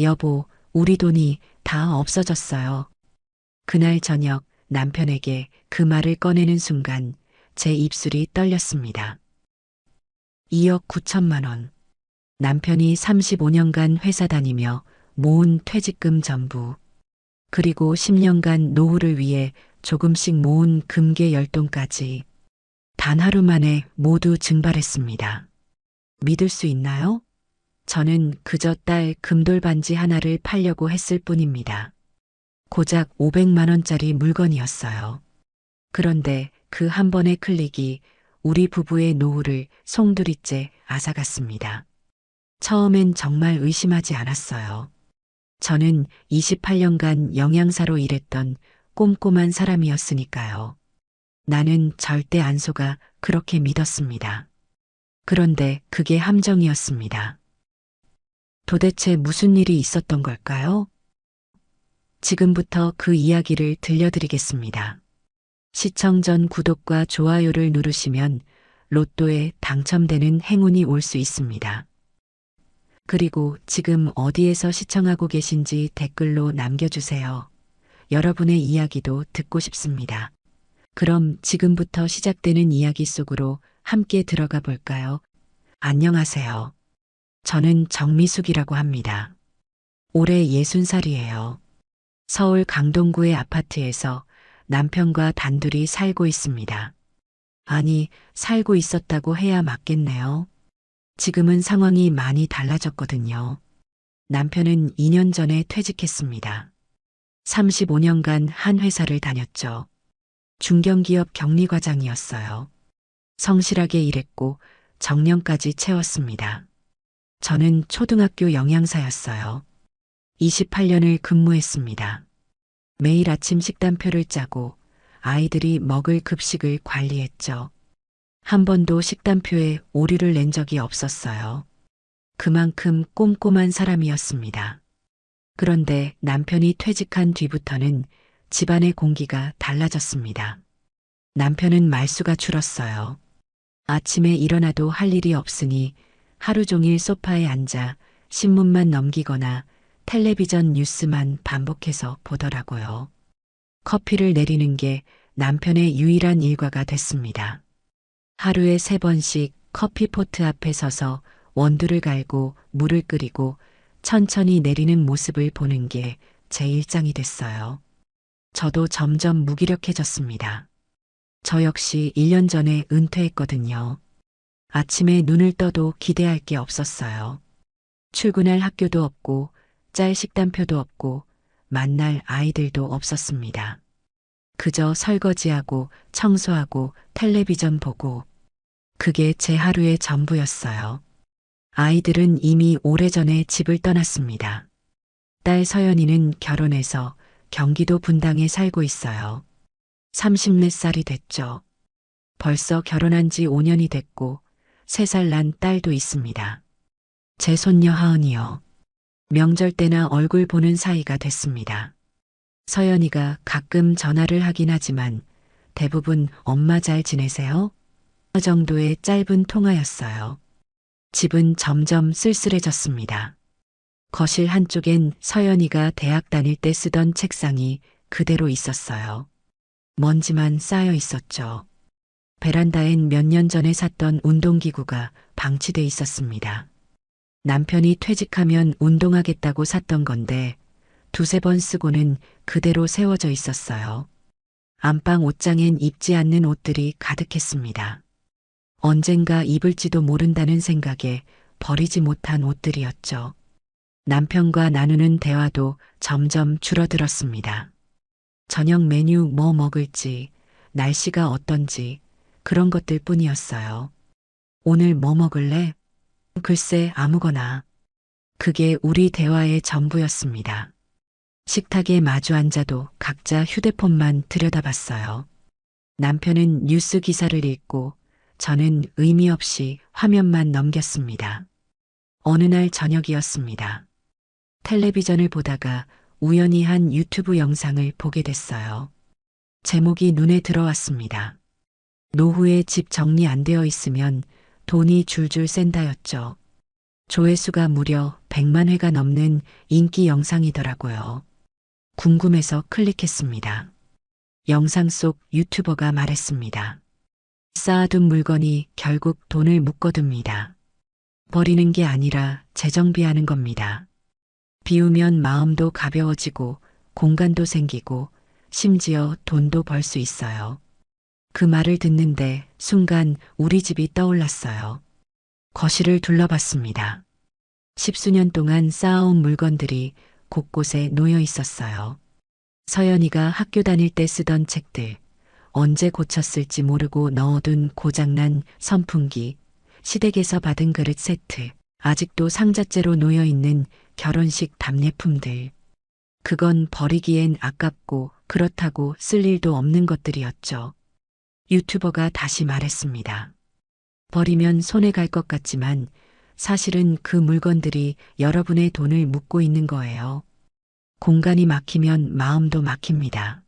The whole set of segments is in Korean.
여보, 우리 돈이 다 없어졌어요. 그날 저녁 남편에게 그 말을 꺼내는 순간 제 입술이 떨렸습니다. 2억 9천만 원. 남편이 35년간 회사 다니며 모은 퇴직금 전부, 그리고 10년간 노후를 위해 조금씩 모은 금괴 10돈까지 단 하루 만에 모두 증발했습니다. 믿을 수 있나요? 저는 그저 딸 금돌 반지 하나를 팔려고 했을 뿐입니다. 고작 500만 원짜리 물건이었어요. 그런데 그 한 번의 클릭이 우리 부부의 노후를 송두리째 앗아갔습니다. 처음엔 정말 의심하지 않았어요. 저는 28년간 영양사로 일했던 꼼꼼한 사람이었으니까요. 나는 절대 안 속아 그렇게 믿었습니다. 그런데 그게 함정이었습니다. 도대체 무슨 일이 있었던 걸까요? 지금부터 그 이야기를 들려드리겠습니다. 시청 전 구독과 좋아요를 누르시면 로또에 당첨되는 행운이 올 수 있습니다. 그리고 지금 어디에서 시청하고 계신지 댓글로 남겨주세요. 여러분의 이야기도 듣고 싶습니다. 그럼 지금부터 시작되는 이야기 속으로 함께 들어가 볼까요? 안녕하세요. 저는 정미숙이라고 합니다. 올해 60살이에요. 서울 강동구의 아파트에서 남편과 단둘이 살고 있습니다. 아니, 살고 있었다고 해야 맞겠네요. 지금은 상황이 많이 달라졌거든요. 남편은 2년 전에 퇴직했습니다. 35년간 한 회사를 다녔죠. 중견기업 격리과장이었어요. 성실하게 일했고 정년까지 채웠습니다. 저는 초등학교 영양사였어요. 28년을 근무했습니다. 매일 아침 식단표를 짜고 아이들이 먹을 급식을 관리했죠. 한 번도 식단표에 오류를 낸 적이 없었어요. 그만큼 꼼꼼한 사람이었습니다. 그런데 남편이 퇴직한 뒤부터는 집안의 공기가 달라졌습니다. 남편은 말수가 줄었어요. 아침에 일어나도 할 일이 없으니 하루 종일 소파에 앉아 신문만 넘기거나 텔레비전 뉴스만 반복해서 보더라고요. 커피를 내리는 게 남편의 유일한 일과가 됐습니다. 하루에 3번씩 커피포트 앞에 서서 원두를 갈고 물을 끓이고 천천히 내리는 모습을 보는 게 제 일상이 됐어요. 저도 점점 무기력해졌습니다. 저 역시 1년 전에 은퇴했거든요. 아침에 눈을 떠도 기대할 게 없었어요. 출근할 학교도 없고 짤 식단표도 없고 만날 아이들도 없었습니다. 그저 설거지하고 청소하고 텔레비전 보고 그게 제 하루의 전부였어요. 아이들은 이미 오래전에 집을 떠났습니다. 딸 서연이는 결혼해서 경기도 분당에 살고 있어요. 30몇 살이 됐죠. 벌써 결혼한 지 5년이 됐고 3살 난 딸도 있습니다. 제 손녀 하은이요. 명절 때나 얼굴 보는 사이가 됐습니다. 서연이가 가끔 전화를 하긴 하지만 대부분 엄마 잘 지내세요? 정도의 짧은 통화였어요. 집은 점점 쓸쓸해졌습니다. 거실 한쪽엔 서연이가 대학 다닐 때 쓰던 책상이 그대로 있었어요. 먼지만 쌓여 있었죠. 베란다엔 몇 년 전에 샀던 운동기구가 방치돼 있었습니다. 남편이 퇴직하면 운동하겠다고 샀던 건데 2~3번 쓰고는 그대로 세워져 있었어요. 안방 옷장엔 입지 않는 옷들이 가득했습니다. 언젠가 입을지도 모른다는 생각에 버리지 못한 옷들이었죠. 남편과 나누는 대화도 점점 줄어들었습니다. 저녁 메뉴 뭐 먹을지, 날씨가 어떤지 그런 것들 뿐이었어요. 오늘 뭐 먹을래? 글쎄 아무거나. 그게 우리 대화의 전부였습니다. 식탁에 마주 앉아도 각자 휴대폰만 들여다봤어요. 남편은 뉴스 기사를 읽고 저는 의미 없이 화면만 넘겼습니다. 어느 날 저녁이었습니다. 텔레비전을 보다가 우연히 한 유튜브 영상을 보게 됐어요. 제목이 눈에 들어왔습니다. 노후에 집 정리 안 되어 있으면 돈이 줄줄 샌다였죠. 조회수가 무려 100만 회가 넘는 인기 영상이더라고요. 궁금해서 클릭했습니다. 영상 속 유튜버가 말했습니다. 쌓아둔 물건이 결국 돈을 묶어둡니다. 버리는 게 아니라 재정비하는 겁니다. 비우면 마음도 가벼워지고 공간도 생기고 심지어 돈도 벌 수 있어요. 그 말을 듣는데 순간 우리 집이 떠올랐어요. 거실을 둘러봤습니다. 십수년 동안 쌓아온 물건들이 곳곳에 놓여 있었어요. 서연이가 학교 다닐 때 쓰던 책들, 언제 고쳤을지 모르고 넣어둔 고장난 선풍기, 시댁에서 받은 그릇 세트, 아직도 상자째로 놓여 있는 결혼식 답례품들. 그건 버리기엔 아깝고 그렇다고 쓸 일도 없는 것들이었죠. 유튜버가 다시 말했습니다. 버리면 손해 갈 것 같지만 사실은 그 물건들이 여러분의 돈을 묻고 있는 거예요. 공간이 막히면 마음도 막힙니다.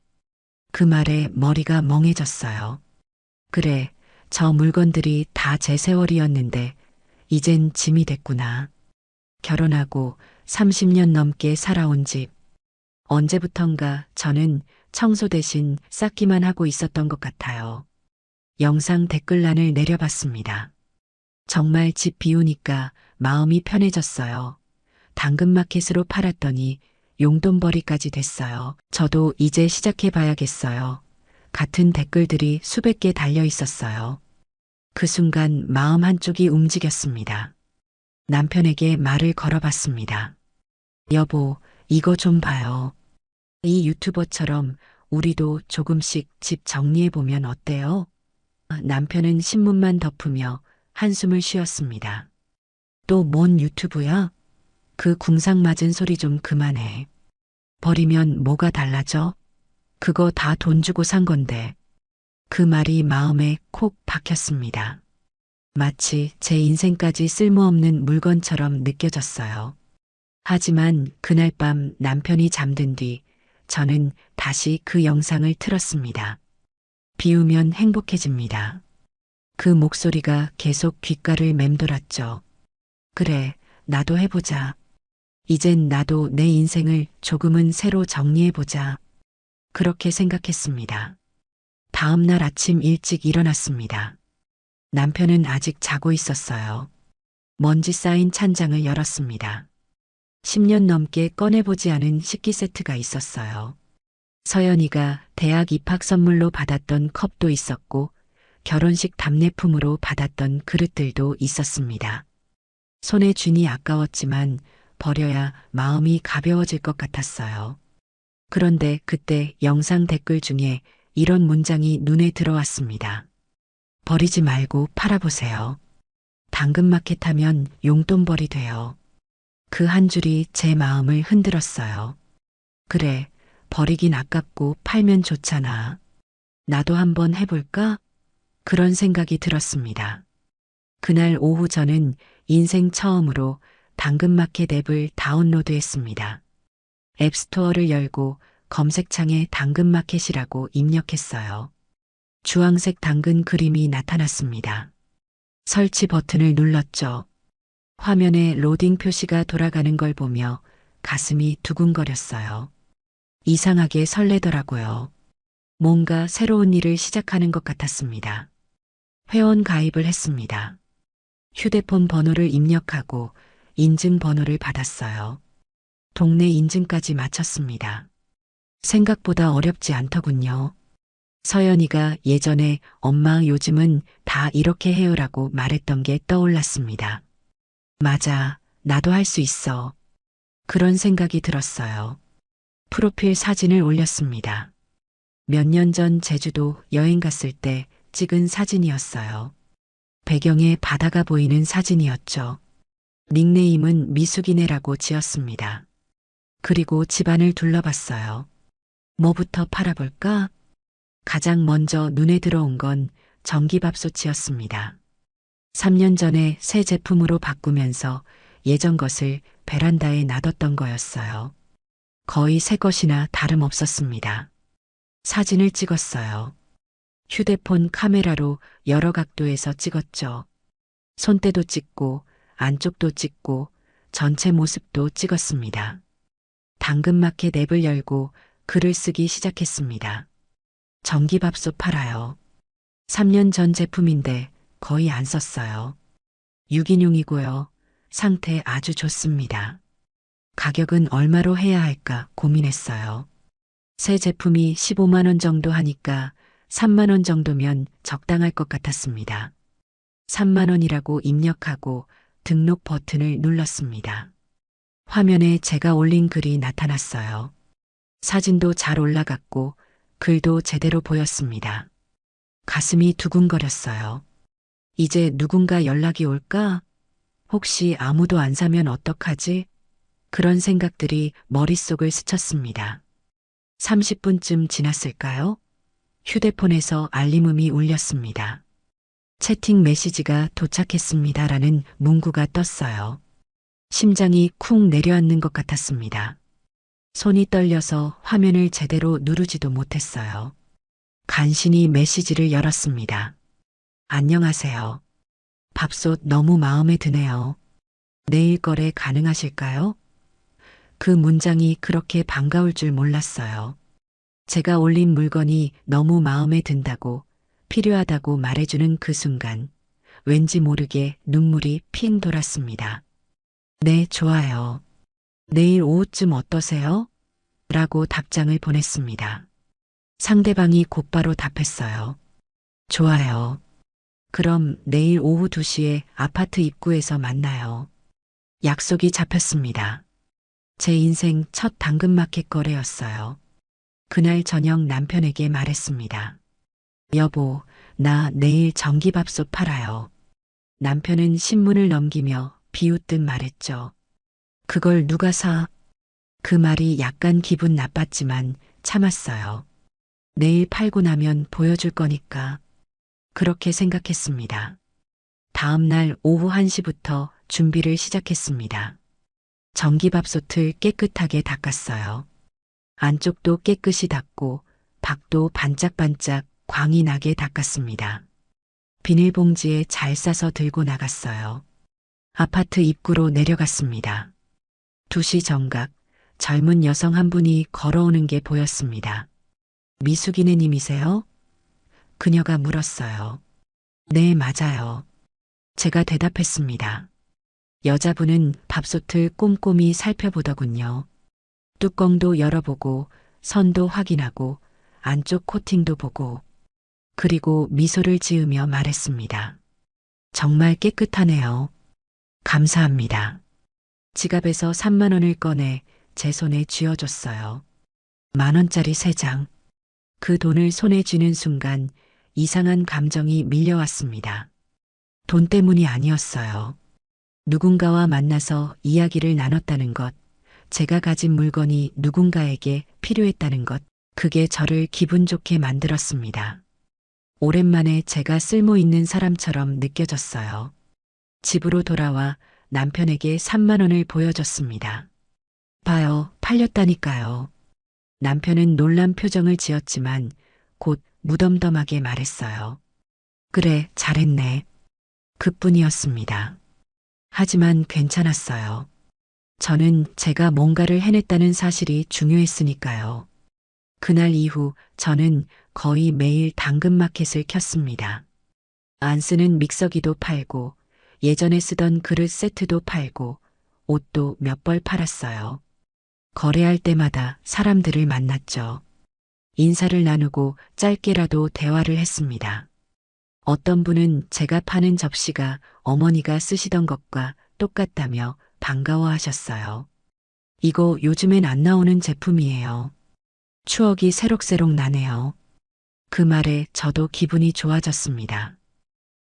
그 말에 머리가 멍해졌어요. 그래, 저 물건들이 다 제 세월이었는데 이젠 짐이 됐구나. 결혼하고 30년 넘게 살아온 집. 언제부턴가 저는 청소 대신 쌓기만 하고 있었던 것 같아요. 영상 댓글란을 내려봤습니다. 정말 집 비우니까 마음이 편해졌어요. 당근마켓으로 팔았더니 용돈벌이까지 됐어요. 저도 이제 시작해봐야겠어요. 같은 댓글들이 수백 개 달려 있었어요. 그 순간 마음 한쪽이 움직였습니다. 남편에게 말을 걸어봤습니다. 여보, 이거 좀 봐요. 이 유튜버처럼 우리도 조금씩 집 정리해보면 어때요? 남편은 신문만 덮으며 한숨을 쉬었습니다. 또 뭔 유튜브야? 그 궁상맞은 소리 좀 그만해. 버리면 뭐가 달라져? 그거 다 돈 주고 산 건데. 그 말이 마음에 콕 박혔습니다. 마치 제 인생까지 쓸모없는 물건처럼 느껴졌어요. 하지만 그날 밤 남편이 잠든 뒤 저는 다시 그 영상을 틀었습니다. 비우면 행복해집니다. 그 목소리가 계속 귓가를 맴돌았죠. 그래, 나도 해보자. 이젠 나도 내 인생을 조금은 새로 정리해보자. 그렇게 생각했습니다. 다음 날 아침 일찍 일어났습니다. 남편은 아직 자고 있었어요. 먼지 쌓인 찬장을 열었습니다. 10년 넘게 꺼내보지 않은 식기 세트가 있었어요. 서연이가 대학 입학 선물로 받았던 컵도 있었고 결혼식 답례품으로 받았던 그릇들도 있었습니다. 손에 쥔이 아까웠지만 버려야 마음이 가벼워질 것 같았어요. 그런데 그때 영상 댓글 중에 이런 문장이 눈에 들어왔습니다. 버리지 말고 팔아보세요. 당근마켓 하면 용돈벌이 돼요. 그 한 줄이 제 마음을 흔들었어요. 그래, 버리긴 아깝고 팔면 좋잖아. 나도 한번 해볼까? 그런 생각이 들었습니다. 그날 오후 저는 인생 처음으로 당근마켓 앱을 다운로드했습니다. 앱스토어를 열고 검색창에 당근마켓이라고 입력했어요. 주황색 당근 그림이 나타났습니다. 설치 버튼을 눌렀죠. 화면에 로딩 표시가 돌아가는 걸 보며 가슴이 두근거렸어요. 이상하게 설레더라고요. 뭔가 새로운 일을 시작하는 것 같았습니다. 회원 가입을 했습니다. 휴대폰 번호를 입력하고 인증 번호를 받았어요. 동네 인증까지 마쳤습니다. 생각보다 어렵지 않더군요. 서연이가 예전에 엄마 요즘은 다 이렇게 해요라고 말했던 게 떠올랐습니다. 맞아, 나도 할 수 있어. 그런 생각이 들었어요. 프로필 사진을 올렸습니다. 몇 년 전 제주도 여행 갔을 때 찍은 사진이었어요. 배경에 바다가 보이는 사진이었죠. 닉네임은 미숙이네라고 지었습니다. 그리고 집안을 둘러봤어요. 뭐부터 팔아볼까? 가장 먼저 눈에 들어온 건 전기밥솥이었습니다. 3년 전에 새 제품으로 바꾸면서 예전 것을 베란다에 놔뒀던 거였어요. 거의 새 것이나 다름없었습니다. 사진을 찍었어요. 휴대폰 카메라로 여러 각도에서 찍었죠. 손때도 찍고 안쪽도 찍고 전체 모습도 찍었습니다. 당근마켓 앱을 열고 글을 쓰기 시작했습니다. 전기밥솥 팔아요. 3년 전 제품인데 거의 안 썼어요. 유기농이고요. 상태 아주 좋습니다. 가격은 얼마로 해야 할까 고민했어요. 새 제품이 15만 원 정도 하니까 3만 원 정도면 적당할 것 같았습니다. 3만 원이라고 입력하고 등록 버튼을 눌렀습니다. 화면에 제가 올린 글이 나타났어요. 사진도 잘 올라갔고 글도 제대로 보였습니다. 가슴이 두근거렸어요. 이제 누군가 연락이 올까? 혹시 아무도 안 사면 어떡하지? 그런 생각들이 머릿속을 스쳤습니다. 30분쯤 지났을까요? 휴대폰에서 알림음이 울렸습니다. 채팅 메시지가 도착했습니다라는 문구가 떴어요. 심장이 쿵 내려앉는 것 같았습니다. 손이 떨려서 화면을 제대로 누르지도 못했어요. 간신히 메시지를 열었습니다. 안녕하세요. 밥솥 너무 마음에 드네요. 내일 거래 가능하실까요? 그 문장이 그렇게 반가울 줄 몰랐어요. 제가 올린 물건이 너무 마음에 든다고, 필요하다고 말해주는 그 순간, 왠지 모르게 눈물이 핑 돌았습니다. 네, 좋아요. 내일 오후쯤 어떠세요? 라고 답장을 보냈습니다. 상대방이 곧바로 답했어요. 좋아요. 그럼 내일 오후 2시에 아파트 입구에서 만나요. 약속이 잡혔습니다. 제 인생 첫 당근마켓 거래였어요. 그날 저녁 남편에게 말했습니다. 여보, 나 내일 전기밥솥 팔아요. 남편은 신문을 넘기며 비웃듯 말했죠. 그걸 누가 사? 그 말이 약간 기분 나빴지만 참았어요. 내일 팔고 나면 보여줄 거니까. 그렇게 생각했습니다. 다음 날 오후 1시부터 준비를 시작했습니다. 전기밥솥을 깨끗하게 닦았어요. 안쪽도 깨끗이 닦고 밖도 반짝반짝 광이 나게 닦았습니다. 비닐봉지에 잘 싸서 들고 나갔어요. 아파트 입구로 내려갔습니다. 2시 정각 젊은 여성 한 분이 걸어오는 게 보였습니다. 미숙이네 님이세요? 그녀가 물었어요. 네, 맞아요. 제가 대답했습니다. 여자분은 밥솥을 꼼꼼히 살펴보더군요. 뚜껑도 열어보고 선도 확인하고 안쪽 코팅도 보고 그리고 미소를 지으며 말했습니다. 정말 깨끗하네요. 감사합니다. 지갑에서 3만 원을 꺼내 제 손에 쥐어줬어요. 10,000원짜리 3장. 그 돈을 손에 쥐는 순간 이상한 감정이 밀려왔습니다. 돈 때문이 아니었어요. 누군가와 만나서 이야기를 나눴다는 것, 제가 가진 물건이 누군가에게 필요했다는 것, 그게 저를 기분 좋게 만들었습니다. 오랜만에 제가 쓸모 있는 사람처럼 느껴졌어요. 집으로 돌아와 남편에게 3만 원을 보여줬습니다. 봐요, 팔렸다니까요. 남편은 놀란 표정을 지었지만 곧 무덤덤하게 말했어요. 그래, 잘했네. 그뿐이었습니다. 하지만 괜찮았어요. 저는 제가 뭔가를 해냈다는 사실이 중요했으니까요. 그날 이후 저는 거의 매일 당근마켓을 켰습니다. 안 쓰는 믹서기도 팔고 예전에 쓰던 그릇 세트도 팔고 옷도 몇 벌 팔았어요. 거래할 때마다 사람들을 만났죠. 인사를 나누고 짧게라도 대화를 했습니다. 어떤 분은 제가 파는 접시가 어머니가 쓰시던 것과 똑같다며 반가워하셨어요. 이거 요즘엔 안 나오는 제품이에요. 추억이 새록새록 나네요. 그 말에 저도 기분이 좋아졌습니다.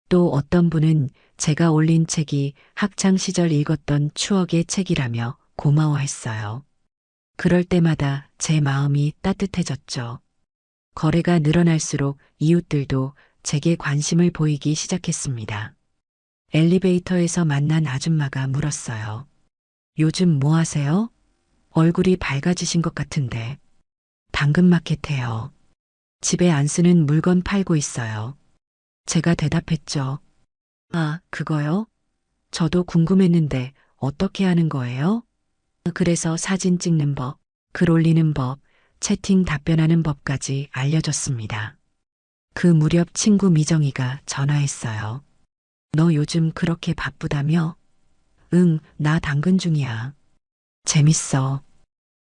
또 어떤 분은 제가 올린 책이 학창 시절 읽었던 추억의 책이라며 고마워했어요. 그럴 때마다 제 마음이 따뜻해졌죠. 거래가 늘어날수록 이웃들도 제게 관심을 보이기 시작했습니다. 엘리베이터에서 만난 아줌마가 물었어요. 요즘 뭐 하세요? 얼굴이 밝아지신 것 같은데. 당근마켓해요. 집에 안 쓰는 물건 팔고 있어요. 제가 대답했죠. 아, 그거요? 저도 궁금했는데 어떻게 하는 거예요? 그래서 사진 찍는 법, 글 올리는 법, 채팅 답변하는 법까지 알려줬습니다. 그 무렵 친구 미정이가 전화했어요. 너 요즘 그렇게 바쁘다며? 응, 나 당근 중이야. 재밌어.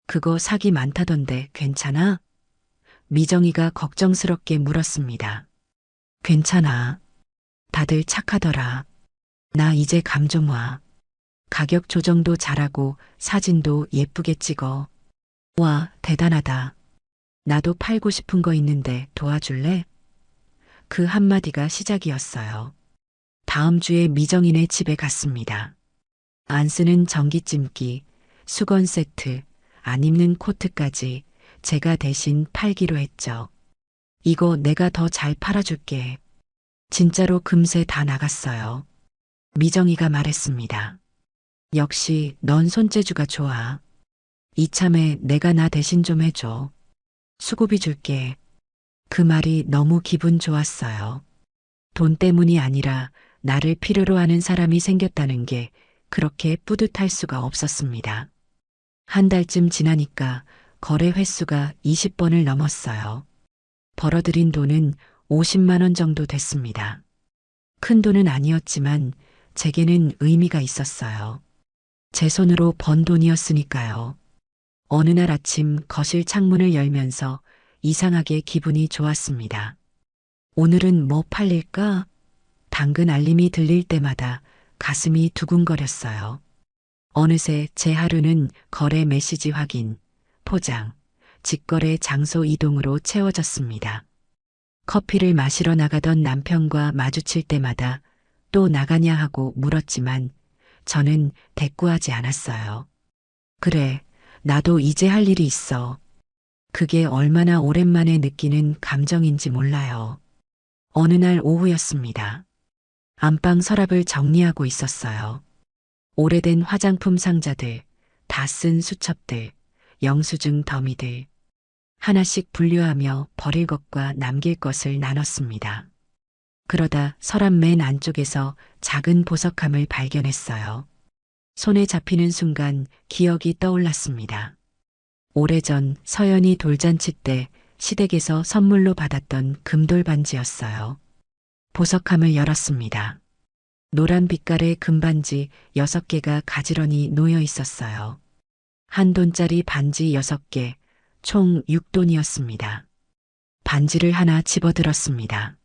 그거 사기 많다던데 괜찮아? 미정이가 걱정스럽게 물었습니다. 괜찮아. 다들 착하더라. 나 이제 감 좀 와. 가격 조정도 잘하고 사진도 예쁘게 찍어. 와, 대단하다. 나도 팔고 싶은 거 있는데 도와줄래? 그 한마디가 시작이었어요. 다음 주에 미정이네 집에 갔습니다. 안 쓰는 전기찜기, 수건 세트, 안 입는 코트까지 제가 대신 팔기로 했죠. 이거 내가 더 잘 팔아줄게. 진짜로 금세 다 나갔어요. 미정이가 말했습니다. 역시 넌 손재주가 좋아. 이참에 내가 나 대신 좀 해줘. 수고비 줄게. 그 말이 너무 기분 좋았어요. 돈 때문이 아니라 나를 필요로 하는 사람이 생겼다는 게 그렇게 뿌듯할 수가 없었습니다. 한 달쯤 지나니까 거래 횟수가 20번을 넘었어요. 벌어들인 돈은 50만 원 정도 됐습니다. 큰 돈은 아니었지만 제게는 의미가 있었어요. 제 손으로 번 돈이었으니까요. 어느 날 아침 거실 창문을 열면서 이상하게 기분이 좋았습니다. 오늘은 뭐 팔릴까? 당근 알림이 들릴 때마다 가슴이 두근거렸어요. 어느새 제 하루는 거래 메시지 확인, 포장, 직거래 장소 이동으로 채워졌습니다. 커피를 마시러 나가던 남편과 마주칠 때마다 또 나가냐 하고 물었지만 저는 대꾸하지 않았어요. 그래, 나도 이제 할 일이 있어. 그게 얼마나 오랜만에 느끼는 감정인지 몰라요. 어느 날 오후였습니다. 안방 서랍을 정리하고 있었어요. 오래된 화장품 상자들, 다 쓴 수첩들, 영수증 더미들. 하나씩 분류하며 버릴 것과 남길 것을 나눴습니다. 그러다 서랍 맨 안쪽에서 작은 보석함을 발견했어요. 손에 잡히는 순간 기억이 떠올랐습니다. 오래전 서연이 돌잔치 때 시댁에서 선물로 받았던 금돌 반지였어요. 보석함을 열었습니다. 노란 빛깔의 금반지 6개가 가지런히 놓여 있었어요. 한 돈짜리 반지 6개, 총 6돈이었습니다. 반지를 하나 집어들었습니다.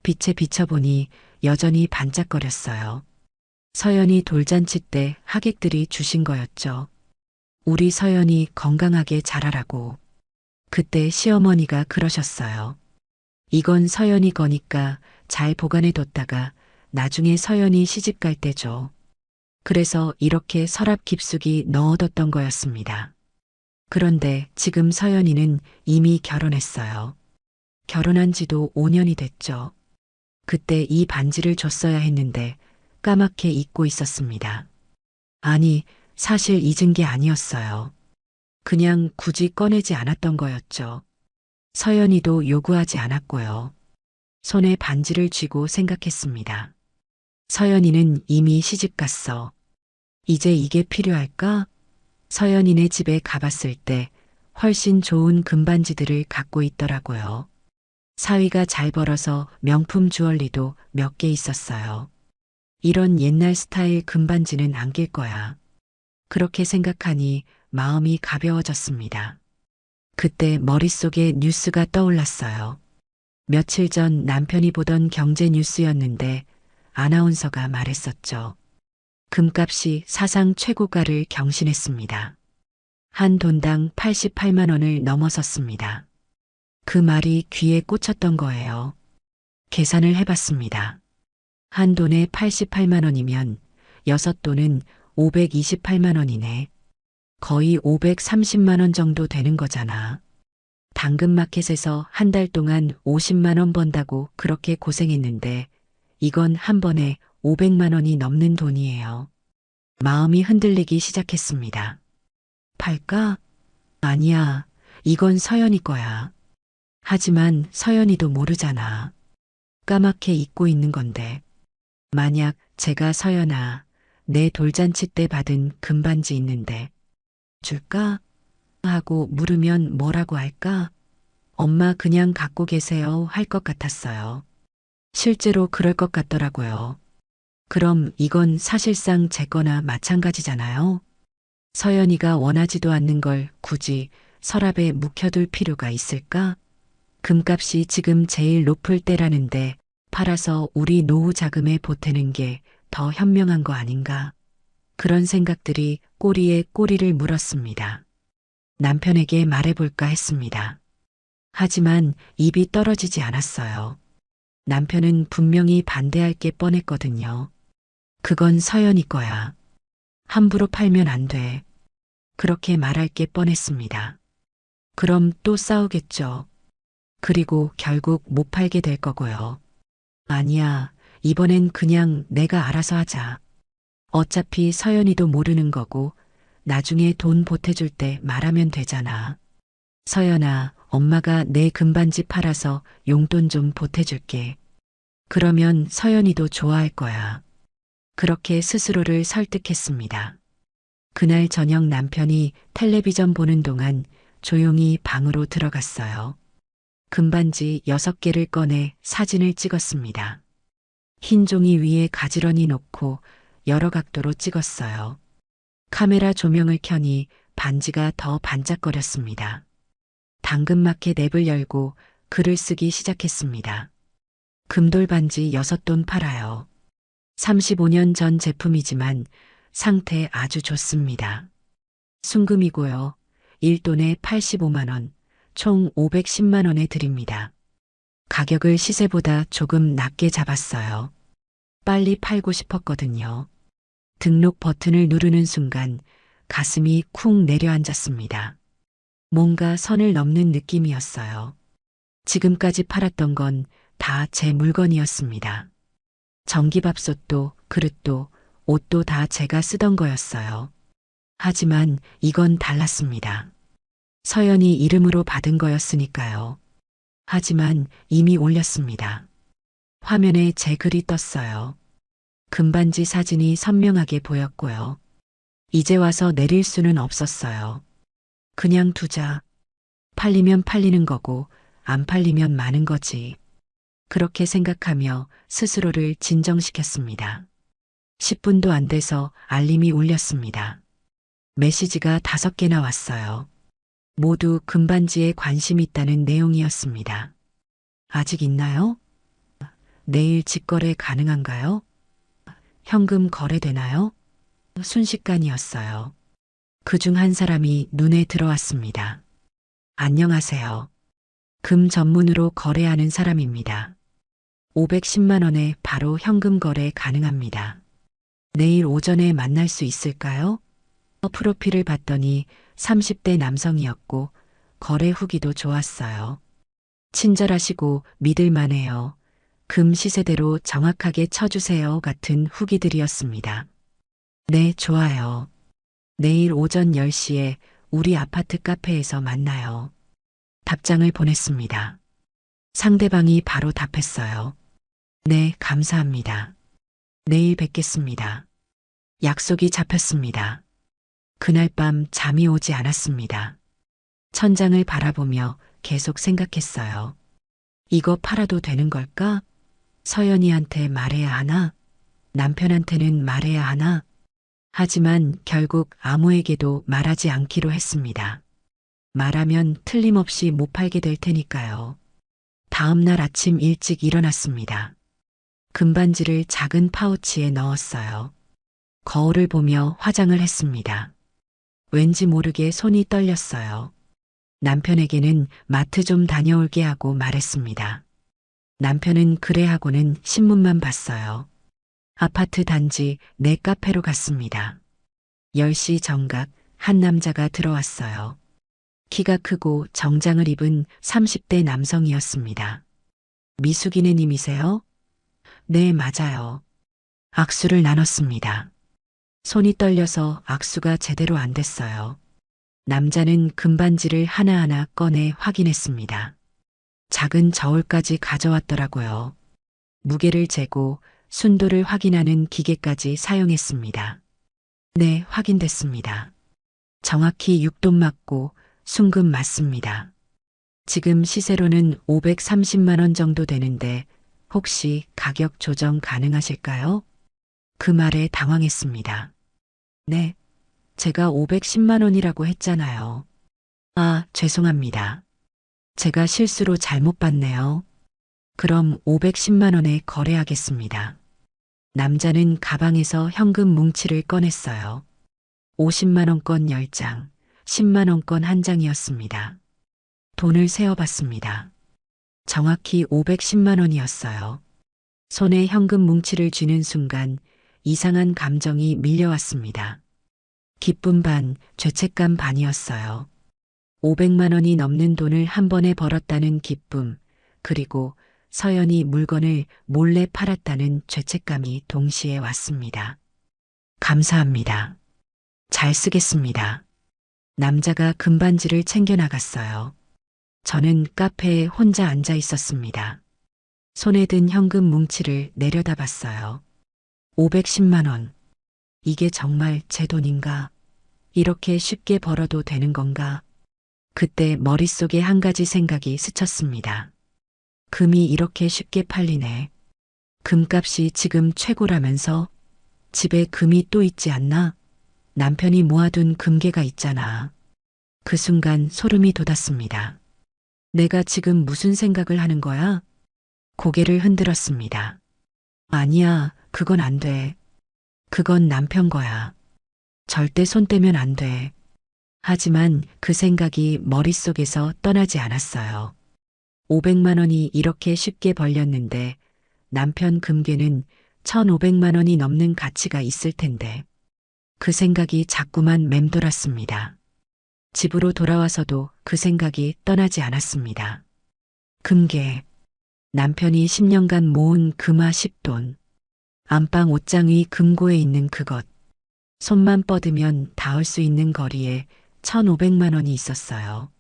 빛에 비춰보니 여전히 반짝거렸어요. 서연이 돌잔치 때 하객들이 주신 거였죠. 우리 서연이 건강하게 자라라고. 그때 시어머니가 그러셨어요. 이건 서연이 거니까 잘 보관해뒀다가 나중에 서연이 시집갈 때 줘. 그래서 이렇게 서랍 깊숙이 넣어뒀던 거였습니다. 그런데 지금 서연이는 이미 결혼했어요. 결혼한 지도 5년이 됐죠. 그때 이 반지를 줬어야 했는데 까맣게 잊고 있었습니다. 아니, 사실 잊은 게 아니었어요. 그냥 굳이 꺼내지 않았던 거였죠. 서연이도 요구하지 않았고요. 손에 반지를 쥐고 생각했습니다. 서연이는 이미 시집 갔어. 이제 이게 필요할까? 서연이네 집에 가봤을 때 훨씬 좋은 금반지들을 갖고 있더라고요. 사위가 잘 벌어서 명품 주얼리도 몇 개 있었어요. 이런 옛날 스타일 금반지는 안 낄 거야. 그렇게 생각하니 마음이 가벼워졌습니다. 그때 머릿속에 뉴스가 떠올랐어요. 며칠 전 남편이 보던 경제 뉴스였는데 아나운서가 말했었죠. 금값이 사상 최고가를 경신했습니다. 한 돈당 88만 원을 넘어섰습니다. 그 말이 귀에 꽂혔던 거예요. 계산을 해봤습니다. 한 돈에 88만 원이면 6돈은 528만 원이네. 거의 530만 원 정도 되는 거잖아. 당근마켓에서 한 달 동안 50만 원 번다고 그렇게 고생했는데 이건 한 번에 500만 원이 넘는 돈이에요. 마음이 흔들리기 시작했습니다. 팔까? 아니야. 이건 서연이 거야. 하지만 서연이도 모르잖아. 까맣게 잊고 있는 건데. 만약 제가 서연아, 내 돌잔치 때 받은 금반지 있는데 줄까? 하고 물으면 뭐라고 할까? 엄마 그냥 갖고 계세요 할 것 같았어요. 실제로 그럴 것 같더라고요. 그럼 이건 사실상 제 거나 마찬가지잖아요. 서연이가 원하지도 않는 걸 굳이 서랍에 묵혀둘 필요가 있을까? 금값이 지금 제일 높을 때라는데 팔아서 우리 노후 자금에 보태는 게 더 현명한 거 아닌가? 그런 생각들이 꼬리에 꼬리를 물었습니다. 남편에게 말해볼까 했습니다. 하지만 입이 떨어지지 않았어요. 남편은 분명히 반대할 게 뻔했거든요. 그건 서연이 거야. 함부로 팔면 안 돼. 그렇게 말할 게 뻔했습니다. 그럼 또 싸우겠죠. 그리고 결국 못 팔게 될 거고요. 아니야, 이번엔 그냥 내가 알아서 하자. 어차피 서연이도 모르는 거고, 나중에 돈 보태줄 때 말하면 되잖아. 서연아, 엄마가 내 금반지 팔아서 용돈 좀 보태줄게. 그러면 서연이도 좋아할 거야. 그렇게 스스로를 설득했습니다. 그날 저녁 남편이 텔레비전 보는 동안 조용히 방으로 들어갔어요. 금반지 6개를 꺼내 사진을 찍었습니다. 흰 종이 위에 가지런히 놓고 여러 각도로 찍었어요. 카메라 조명을 켜니 반지가 더 반짝거렸습니다. 당근마켓 앱을 열고 글을 쓰기 시작했습니다. 금돌 반지 6돈 팔아요. 35년 전 제품이지만 상태 아주 좋습니다. 순금이고요. 1돈에 85만 원, 총 510만 원에 드립니다. 가격을 시세보다 조금 낮게 잡았어요. 빨리 팔고 싶었거든요. 등록 버튼을 누르는 순간 가슴이 쿵 내려앉았습니다. 뭔가 선을 넘는 느낌이었어요. 지금까지 팔았던 건 다 제 물건이었습니다. 전기밥솥도 그릇도 옷도 다 제가 쓰던 거였어요. 하지만 이건 달랐습니다. 서연이 이름으로 받은 거였으니까요. 하지만 이미 올렸습니다. 화면에 제 글이 떴어요. 금반지 사진이 선명하게 보였고요. 이제 와서 내릴 수는 없었어요. 그냥 두자. 팔리면 팔리는 거고 안 팔리면 마는 거지. 그렇게 생각하며 스스로를 진정시켰습니다. 10분도 안 돼서 알림이 울렸습니다. 메시지가 5개나 왔어요. 모두 금반지에 관심 있다는 내용이었습니다. 아직 있나요? 내일 직거래 가능한가요? 현금 거래되나요? 순식간이었어요. 그중 한 사람이 눈에 들어왔습니다. 안녕하세요. 금 전문으로 거래하는 사람입니다. 510만 원에 바로 현금 거래 가능합니다. 내일 오전에 만날 수 있을까요? 프로필을 봤더니 30대 남성이었고 거래 후기도 좋았어요. 친절하시고 믿을만해요. 금 시세대로 정확하게 쳐주세요 같은 후기들이었습니다. 네, 좋아요. 내일 오전 10시에 우리 아파트 카페에서 만나요. 답장을 보냈습니다. 상대방이 바로 답했어요. 네, 감사합니다. 내일 뵙겠습니다. 약속이 잡혔습니다. 그날 밤 잠이 오지 않았습니다. 천장을 바라보며 계속 생각했어요. 이거 팔아도 되는 걸까? 서연이한테 말해야 하나? 남편한테는 말해야 하나? 하지만 결국 아무에게도 말하지 않기로 했습니다. 말하면 틀림없이 못 팔게 될 테니까요. 다음 날 아침 일찍 일어났습니다. 금반지를 작은 파우치에 넣었어요. 거울을 보며 화장을 했습니다. 왠지 모르게 손이 떨렸어요. 남편에게는 마트 좀 다녀올게 하고 말했습니다. 남편은 그래 하고는 신문만 봤어요. 아파트 단지 내 카페로 갔습니다. 10시 정각 한 남자가 들어왔어요. 키가 크고 정장을 입은 30대 남성이었습니다. 미숙이네 님이세요? 네, 맞아요. 악수를 나눴습니다. 손이 떨려서 악수가 제대로 안 됐어요. 남자는 금반지를 하나하나 꺼내 확인했습니다. 작은 저울까지 가져왔더라고요. 무게를 재고 순도를 확인하는 기계까지 사용했습니다. 네, 확인됐습니다. 정확히 6돈 맞고 순금 맞습니다. 지금 시세로는 530만 원 정도 되는데 혹시 가격 조정 가능하실까요? 그 말에 당황했습니다. 네, 제가 510만 원이라고 했잖아요. 아, 죄송합니다. 제가 실수로 잘못 봤네요. 그럼 510만 원에 거래하겠습니다. 남자는 가방에서 현금 뭉치를 꺼냈어요. 50만 원권 10장, 10만 원권 1장이었습니다. 돈을 세어봤습니다. 정확히 510만 원이었어요. 손에 현금 뭉치를 쥐는 순간 이상한 감정이 밀려왔습니다. 기쁨 반, 죄책감 반이었어요. 500만 원이 넘는 돈을 한 번에 벌었다는 기쁨, 그리고 서연이 물건을 몰래 팔았다는 죄책감이 동시에 왔습니다. 감사합니다. 잘 쓰겠습니다. 남자가 금반지를 챙겨 나갔어요. 저는 카페에 혼자 앉아 있었습니다. 손에 든 현금 뭉치를 내려다봤어요. 510만 원. 이게 정말 제 돈인가? 이렇게 쉽게 벌어도 되는 건가? 그때 머릿속에 한 가지 생각이 스쳤습니다. 금이 이렇게 쉽게 팔리네. 금값이 지금 최고라면서? 집에 금이 또 있지 않나? 남편이 모아둔 금괴가 있잖아. 그 순간 소름이 돋았습니다. 내가 지금 무슨 생각을 하는 거야? 고개를 흔들었습니다. 아니야, 그건 안 돼. 그건 남편 거야. 절대 손 떼면 안 돼. 하지만 그 생각이 머릿속에서 떠나지 않았어요. 500만 원이 이렇게 쉽게 벌렸는데 남편 금괴는 1,500만 원이 넘는 가치가 있을 텐데. 그 생각이 자꾸만 맴돌았습니다. 집으로 돌아와서도 그 생각이 떠나지 않았습니다. 금괴. 남편이 10년간 모은 금화 10돈. 안방 옷장 위 금고에 있는 그것. 손만 뻗으면 닿을 수 있는 거리에 1,500만 원이 있었어요.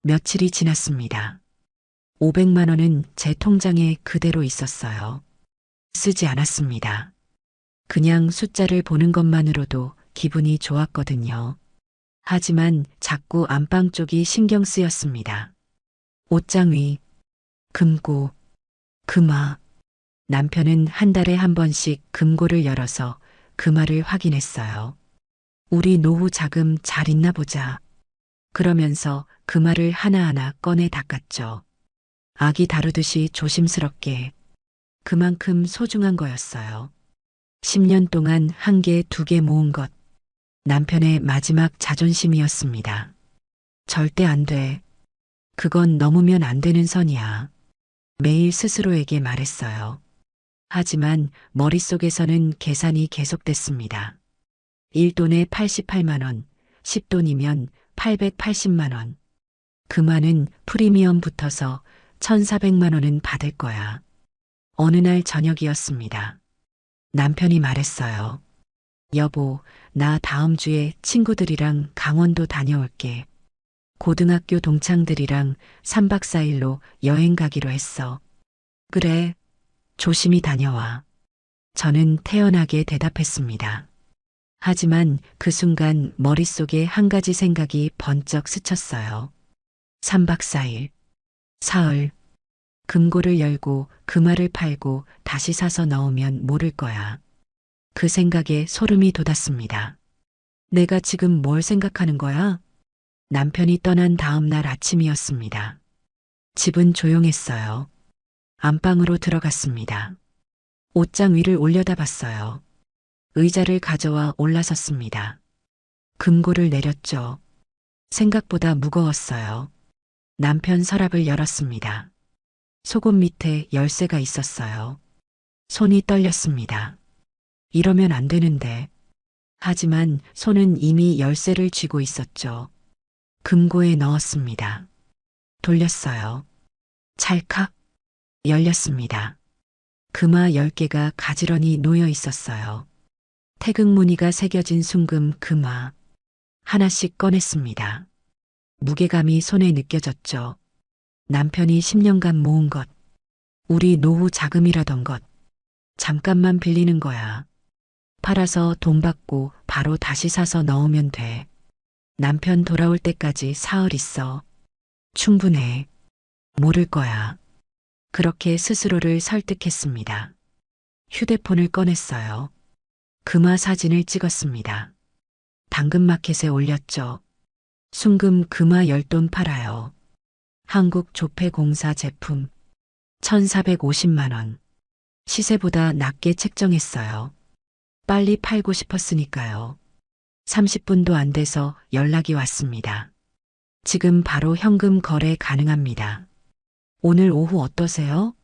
며칠이 지났습니다. 500만 원은 제 통장에 그대로 있었어요. 쓰지 않았습니다. 그냥 숫자를 보는 것만으로도 기분이 좋았거든요. 하지만 자꾸 안방 쪽이 신경 쓰였습니다. 옷장 위, 금고, 금화. 남편은 한 달에 한 번씩 금고를 열어서 금화를 확인했어요. 우리 노후 자금 잘 있나 보자. 그러면서 금화를 하나하나 꺼내 닦았죠. 아기 다루듯이 조심스럽게. 그만큼 소중한 거였어요. 10년 동안 한 개, 두 개 모은 것. 남편의 마지막 자존심이었습니다. 절대 안 돼. 그건 넘으면 안 되는 선이야. 매일 스스로에게 말했어요. 하지만 머릿속에서는 계산이 계속됐습니다. 1돈에 88만 원, 10돈이면 880만 원. 금화는 프리미엄 붙어서 1,400만 원은 받을 거야. 어느 날 저녁이었습니다. 남편이 말했어요. 여보, 나 다음 주에 친구들이랑 강원도 다녀올게. 고등학교 동창들이랑 3박 4일로 여행 가기로 했어. 그래, 조심히 다녀와. 저는 태연하게 대답했습니다. 하지만 그 순간 머릿속에 한 가지 생각이 번쩍 스쳤어요. 3박 4일, 사흘, 금고를 열고 금화를 팔고 다시 사서 넣으면 모를 거야. 그 생각에 소름이 돋았습니다. 내가 지금 뭘 생각하는 거야? 남편이 떠난 다음 날 아침이었습니다. 집은 조용했어요. 안방으로 들어갔습니다. 옷장 위를 올려다봤어요. 의자를 가져와 올라섰습니다. 금고를 내렸죠. 생각보다 무거웠어요. 남편 서랍을 열었습니다. 속옷 밑에 열쇠가 있었어요. 손이 떨렸습니다. 이러면 안 되는데. 하지만 손은 이미 열쇠를 쥐고 있었죠. 금고에 넣었습니다. 돌렸어요. 찰칵 열렸습니다. 금화 10개가 가지런히 놓여 있었어요. 태극 무늬가 새겨진 순금 금화. 하나씩 꺼냈습니다. 무게감이 손에 느껴졌죠. 남편이 10년간 모은 것. 우리 노후 자금이라던 것. 잠깐만 빌리는 거야. 팔아서 돈 받고 바로 다시 사서 넣으면 돼. 남편 돌아올 때까지 사흘 있어. 충분해. 모를 거야. 그렇게 스스로를 설득했습니다. 휴대폰을 꺼냈어요. 금화 사진을 찍었습니다. 당근마켓에 올렸죠. 순금 금화 10돈 팔아요. 한국조폐공사 제품 1,450만 원. 시세보다 낮게 책정했어요. 빨리 팔고 싶었으니까요. 30분도 안 돼서 연락이 왔습니다. 지금 바로 현금 거래 가능합니다. 오늘 오후 어떠세요?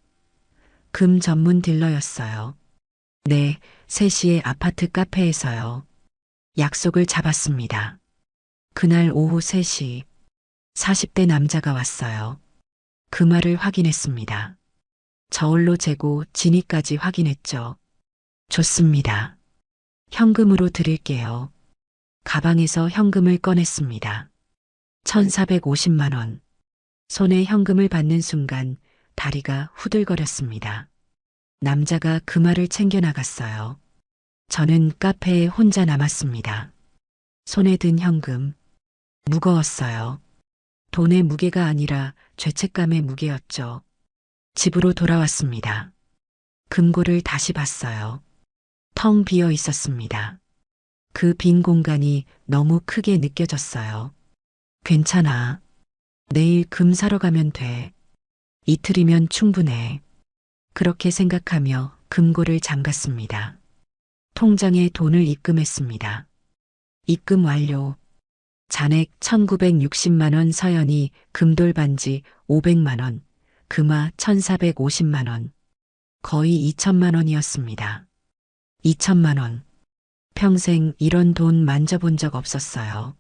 금 전문 딜러였어요. 네, 3시에 아파트 카페에서요. 약속을 잡았습니다. 그날 오후 3시, 40대 남자가 왔어요. 금화를 확인했습니다. 저울로 재고 진위까지 확인했죠. 좋습니다. 현금으로 드릴게요. 가방에서 현금을 꺼냈습니다. 1,450만 원. 손에 현금을 받는 순간 다리가 후들거렸습니다. 남자가 금화를 챙겨 나갔어요. 저는 카페에 혼자 남았습니다. 손에 든 현금. 무거웠어요. 돈의 무게가 아니라 죄책감의 무게였죠. 집으로 돌아왔습니다. 금고를 다시 봤어요. 텅 비어 있었습니다. 그 빈 공간이 너무 크게 느껴졌어요. 괜찮아. 내일 금 사러 가면 돼. 이틀이면 충분해. 그렇게 생각하며 금고를 잠갔습니다. 통장에 돈을 입금했습니다. 입금 완료. 잔액 1,960만 원, 서연이 금돌 반지 500만 원, 금화 1,450만 원. 거의 2천만 원이었습니다. 2천만 원. 평생 이런 돈 만져본 적 없었어요.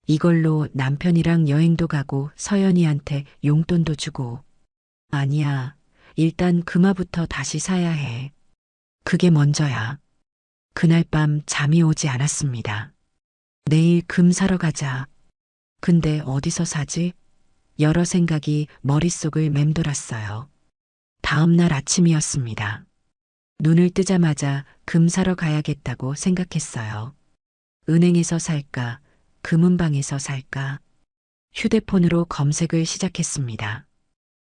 이걸로 남편이랑 여행도 가고 서연이한테 용돈도 주고. 아니야. 일단 금화부터 다시 사야 해. 그게 먼저야. 그날 밤 잠이 오지 않았습니다. 내일 금 사러 가자. 근데 어디서 사지? 여러 생각이 머릿속을 맴돌았어요. 다음 날 아침이었습니다. 눈을 뜨자마자 금 사러 가야겠다고 생각했어요. 은행에서 살까? 금은방에서 살까? 휴대폰으로 검색을 시작했습니다.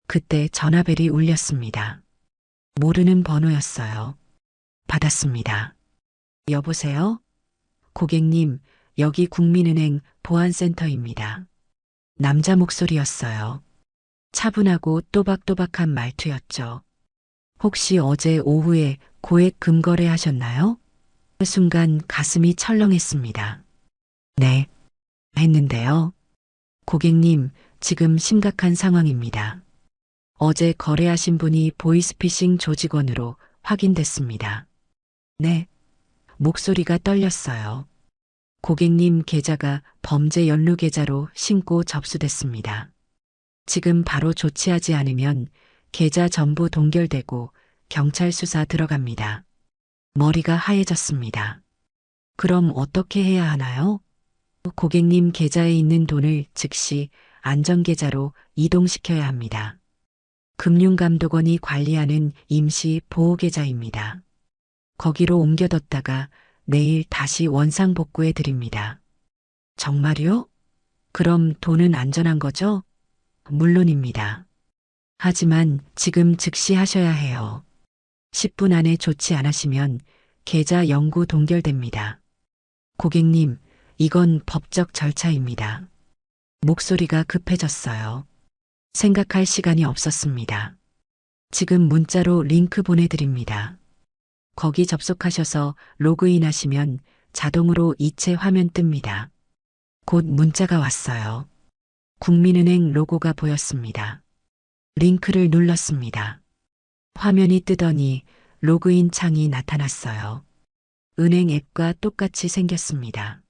그때 전화벨이 울렸습니다. 모르는 번호였어요. 받았습니다. 여보세요? 고객님, 여기 국민은행 보안센터입니다. 남자 목소리였어요. 차분하고 또박또박한 말투였죠. 혹시 어제 오후에 고액 금거래 하셨나요? 그 순간 가슴이 철렁했습니다. 네, 했는데요. 고객님, 지금 심각한 상황입니다. 어제 거래하신 분이 보이스피싱 조직원으로 확인됐습니다. 네, 목소리가 떨렸어요. 고객님 계좌가 범죄 연루 계좌로 신고 접수됐습니다. 지금 바로 조치하지 않으면 계좌 전부 동결되고 경찰 수사 들어갑니다. 머리가 하얘졌습니다. 그럼 어떻게 해야 하나요? 고객님 계좌에 있는 돈을 즉시 안전계좌로 이동시켜야 합니다. 금융감독원이 관리하는 임시 보호계좌입니다. 거기로 옮겨뒀다가 내일 다시 원상복구해 드립니다. 정말요? 그럼 돈은 안전한 거죠? 물론입니다. 하지만 지금 즉시 하셔야 해요. 10분 안에 조치 안 하시면 계좌 영구 동결됩니다. 고객님, 이건 법적 절차입니다. 목소리가 급해졌어요. 생각할 시간이 없었습니다. 지금 문자로 링크 보내드립니다. 거기 접속하셔서 로그인 하시면 자동으로 이체 화면 뜹니다. 곧 문자가 왔어요. 국민은행 로고가 보였습니다. 링크를 눌렀습니다. 화면이 뜨더니 로그인 창이 나타났어요. 은행 앱과 똑같이 생겼습니다.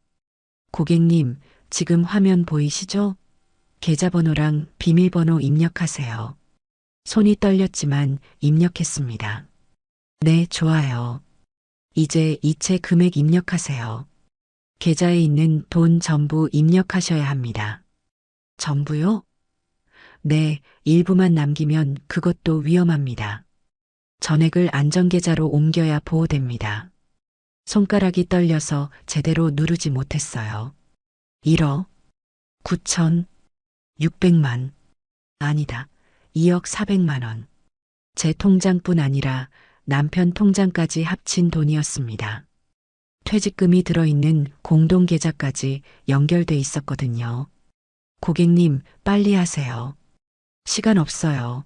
고객님, 지금 화면 보이시죠? 계좌번호랑 비밀번호 입력하세요. 손이 떨렸지만 입력했습니다. 네, 좋아요. 이제 이체 금액 입력하세요. 계좌에 있는 돈 전부 입력하셔야 합니다. 전부요? 네, 일부만 남기면 그것도 위험합니다. 전액을 안전계좌로 옮겨야 보호됩니다. 손가락이 떨려서 제대로 누르지 못했어요. 1억 9,600만. 아니다. 2억 400만 원. 제 통장뿐 아니라 남편 통장까지 합친 돈이었습니다. 퇴직금이 들어있는 공동계좌까지 연결돼 있었거든요. 고객님, 빨리 하세요. 시간 없어요.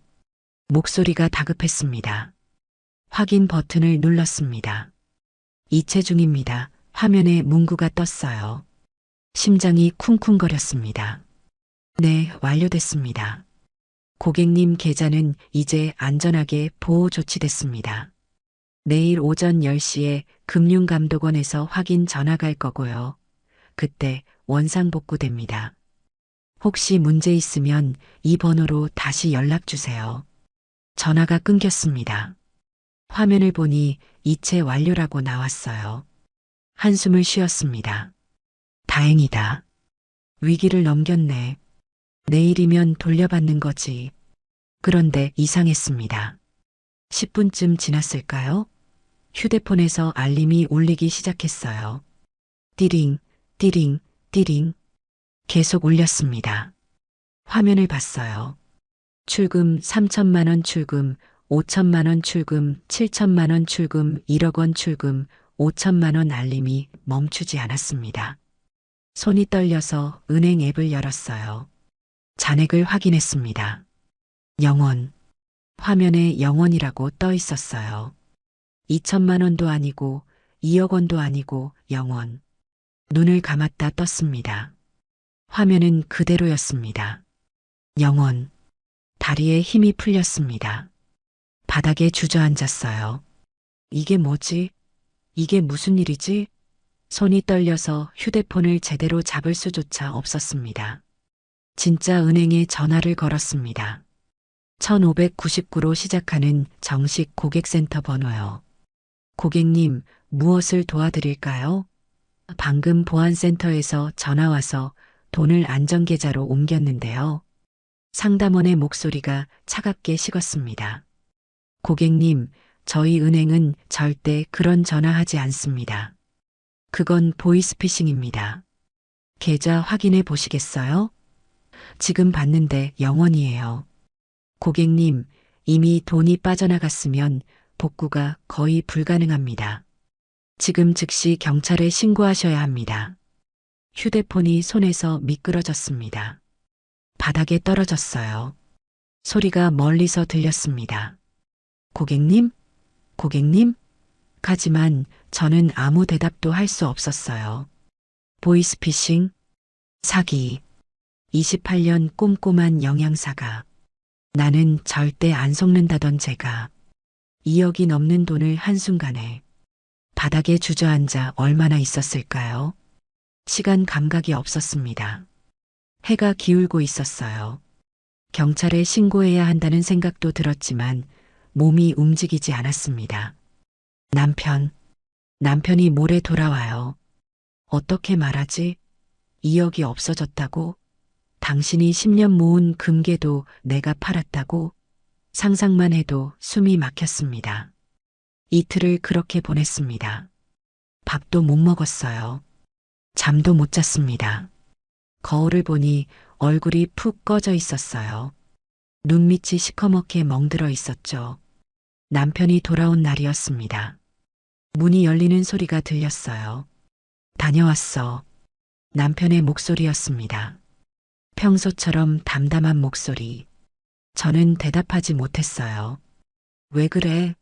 목소리가 다급했습니다. 확인 버튼을 눌렀습니다. 이체 중입니다. 화면에 문구가 떴어요. 심장이 쿵쿵거렸습니다. 네, 완료됐습니다. 고객님 계좌는 이제 안전하게 보호 조치됐습니다. 내일 오전 10시에 금융감독원에서 확인 전화 갈 거고요. 그때 원상복구됩니다. 혹시 문제 있으면 이 번호로 다시 연락 주세요. 전화가 끊겼습니다. 화면을 보니 이체 완료라고 나왔어요. 한숨을 쉬었습니다. 다행이다. 위기를 넘겼네. 내일이면 돌려받는 거지. 그런데 이상했습니다. 10분쯤 지났을까요? 휴대폰에서 알림이 울리기 시작했어요. 띠링, 띠링, 띠링. 계속 울렸습니다. 화면을 봤어요. 출금 3천만 원 출금, 5천만 원 출금, 7천만 원 출금, 1억 원 출금, 5천만 원 알림이 멈추지 않았습니다. 손이 떨려서 은행 앱을 열었어요. 잔액을 확인했습니다. 0원. 화면에 0원이라고 떠 있었어요. 2천만 원도 아니고 2억 원도 아니고 0원. 눈을 감았다 떴습니다. 화면은 그대로였습니다. 0원. 다리에 힘이 풀렸습니다. 바닥에 주저앉았어요. 이게 뭐지? 이게 무슨 일이지? 손이 떨려서 휴대폰을 제대로 잡을 수조차 없었습니다. 진짜 은행에 전화를 걸었습니다. 1599로 시작하는 정식 고객센터 번호요. 고객님, 무엇을 도와드릴까요? 방금 보안센터에서 전화와서 돈을 안전계좌로 옮겼는데요. 상담원의 목소리가 차갑게 식었습니다. 고객님, 저희 은행은 절대 그런 전화하지 않습니다. 그건 보이스피싱입니다. 계좌 확인해 보시겠어요? 지금 봤는데 0원이에요. 고객님, 이미 돈이 빠져나갔으면 복구가 거의 불가능합니다. 지금 즉시 경찰에 신고하셔야 합니다. 휴대폰이 손에서 미끄러졌습니다. 바닥에 떨어졌어요. 소리가 멀리서 들렸습니다. 고객님? 고객님? 하지만 저는 아무 대답도 할 수 없었어요. 보이스피싱? 사기. 28년 꼼꼼한 영양사가. 나는 절대 안 속는다던 제가 2억이 넘는 돈을 한순간에 바닥에 주저앉아 얼마나 있었을까요? 시간 감각이 없었습니다. 해가 기울고 있었어요. 경찰에 신고해야 한다는 생각도 들었지만 몸이 움직이지 않았습니다. 남편이 모레 돌아와요. 어떻게 말하지? 2억이 없어졌다고? 당신이 10년 모은 금괴도 내가 팔았다고? 상상만 해도 숨이 막혔습니다. 이틀을 그렇게 보냈습니다. 밥도 못 먹었어요. 잠도 못 잤습니다. 거울을 보니 얼굴이 푹 꺼져 있었어요. 눈밑이 시커멓게 멍들어 있었죠. 남편이 돌아온 날이었습니다. 문이 열리는 소리가 들렸어요. 다녀왔어. 남편의 목소리였습니다. 평소처럼 담담한 목소리. 저는 대답하지 못했어요. 왜 그래?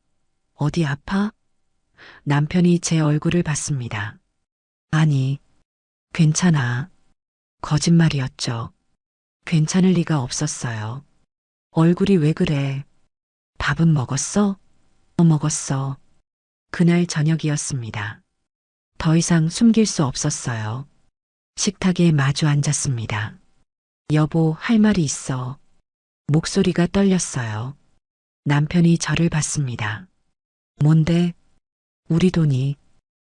어디 아파? 남편이 제 얼굴을 봤습니다. 아니, 괜찮아. 거짓말이었죠. 괜찮을 리가 없었어요. 얼굴이 왜 그래? 밥은 먹었어? 먹었어. 그날 저녁이었습니다. 더 이상 숨길 수 없었어요. 식탁에 마주 앉았습니다. 여보, 할 말이 있어. 목소리가 떨렸어요. 남편이 저를 봤습니다. 뭔데? 우리 돈이.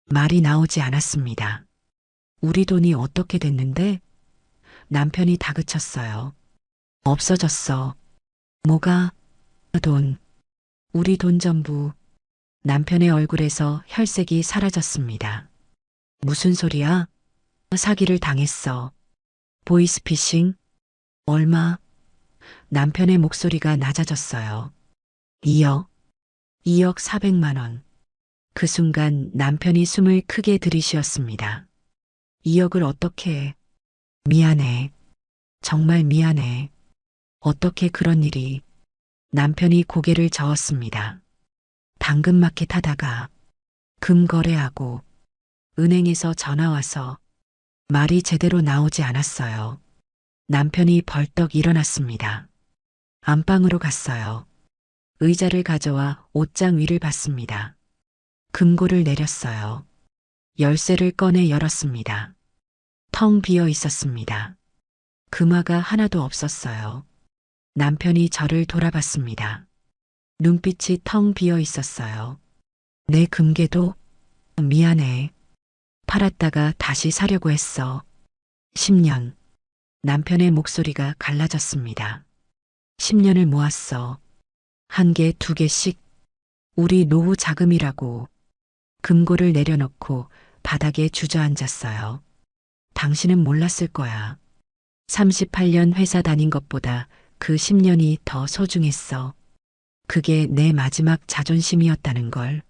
말이 나오지 않았습니다. 우리 돈이 어떻게 됐는데? 남편이 다그쳤어요. 없어졌어. 뭐가? 돈. 우리 돈 전부. 남편의 얼굴에서 혈색이 사라졌습니다. 무슨 소리야? 사기를 당했어. 보이스피싱? 얼마? 남편의 목소리가 낮아졌어요. 2억. 2억 400만 원. 그 순간 남편이 숨을 크게 들이쉬었습니다. 2억을 어떻게 해? 미안해. 정말 미안해. 어떻게 그런 일이. 남편이 고개를 저었습니다. 당근마켓 하다가 금 거래하고 은행에서 전화 와서 말이 제대로 나오지 않았어요. 남편이 벌떡 일어났습니다. 안방으로 갔어요. 의자를 가져와 옷장 위를 봤습니다. 금고를 내렸어요. 열쇠를 꺼내 열었습니다. 텅 비어 있었습니다. 금화가 하나도 없었어요. 남편이 저를 돌아봤습니다. 눈빛이 텅 비어 있었어요. 내 금괴도? 미안해. 팔았다가 다시 사려고 했어. 10년. 남편의 목소리가 갈라졌습니다. 10년을 모았어. 한 개, 두 개씩. 우리 노후 자금이라고. 금고를 내려놓고 바닥에 주저앉았어요. 당신은 몰랐을 거야. 38년 회사 다닌 것보다 그 10년이 더 소중했어. 그게 내 마지막 자존심이었다는 걸.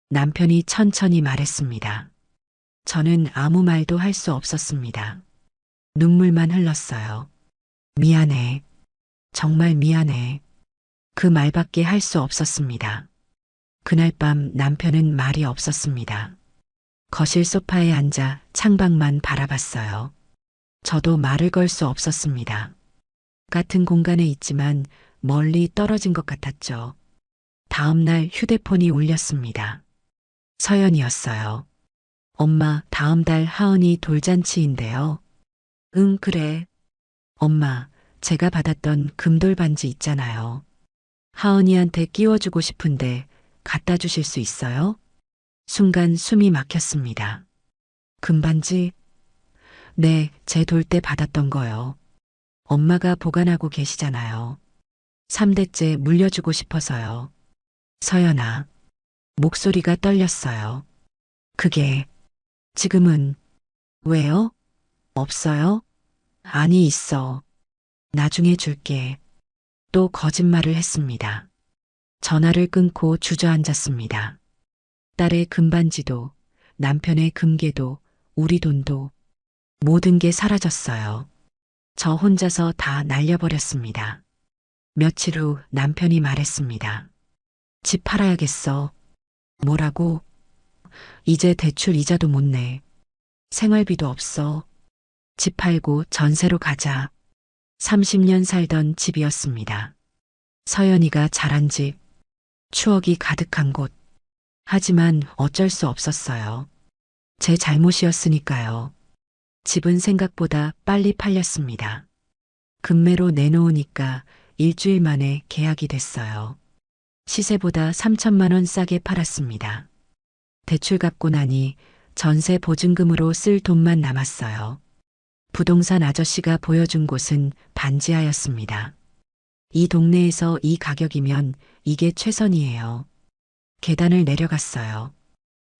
남편이 천천히 말했습니다. 저는 아무 말도 할 수 없었습니다. 눈물만 흘렀어요. 미안해. 정말 미안해. 그 말밖에 할 수 없었습니다. 그날 밤 남편은 말이 없었습니다. 거실 소파에 앉아 창밖만 바라봤어요. 저도 말을 걸 수 없었습니다. 같은 공간에 있지만 멀리 떨어진 것 같았죠. 다음 날 휴대폰이 울렸습니다. 서연이었어요. 엄마, 다음 달 하은이 돌잔치인데요. 응, 그래. 엄마, 제가 받았던 금돌 반지 있잖아요. 하은이한테 끼워주고 싶은데 갖다 주실 수 있어요? 순간 숨이 막혔습니다. 금반지? 네, 제 돌 때 받았던 거요. 엄마가 보관하고 계시잖아요. 3대째 물려주고 싶어서요. 서연아. 목소리가 떨렸어요. 그게 지금은 왜요? 없어요? 아니, 있어. 나중에 줄게. 또 거짓말을 했습니다. 전화를 끊고 주저앉았습니다. 딸의 금반지도, 남편의 금괴도, 우리 돈도, 모든 게 사라졌어요. 저 혼자서 다 날려버렸습니다. 며칠 후 남편이 말했습니다. 집 팔아야겠어. 뭐라고? 이제 대출 이자도 못 내. 생활비도 없어. 집 팔고 전세로 가자. 30년 살던 집이었습니다. 서연이가 자란 집, 추억이 가득한 곳. 하지만 어쩔 수 없었어요. 제 잘못이었으니까요. 집은 생각보다 빨리 팔렸습니다. 금매로 내놓으니까 일주일 만에 계약이 됐어요. 시세보다 3천만 원 싸게 팔았습니다. 대출 갚고 나니 전세 보증금으로 쓸 돈만 남았어요. 부동산 아저씨가 보여준 곳은 반지하였습니다. 이 동네에서 이 가격이면 이게 최선이에요. 계단을 내려갔어요.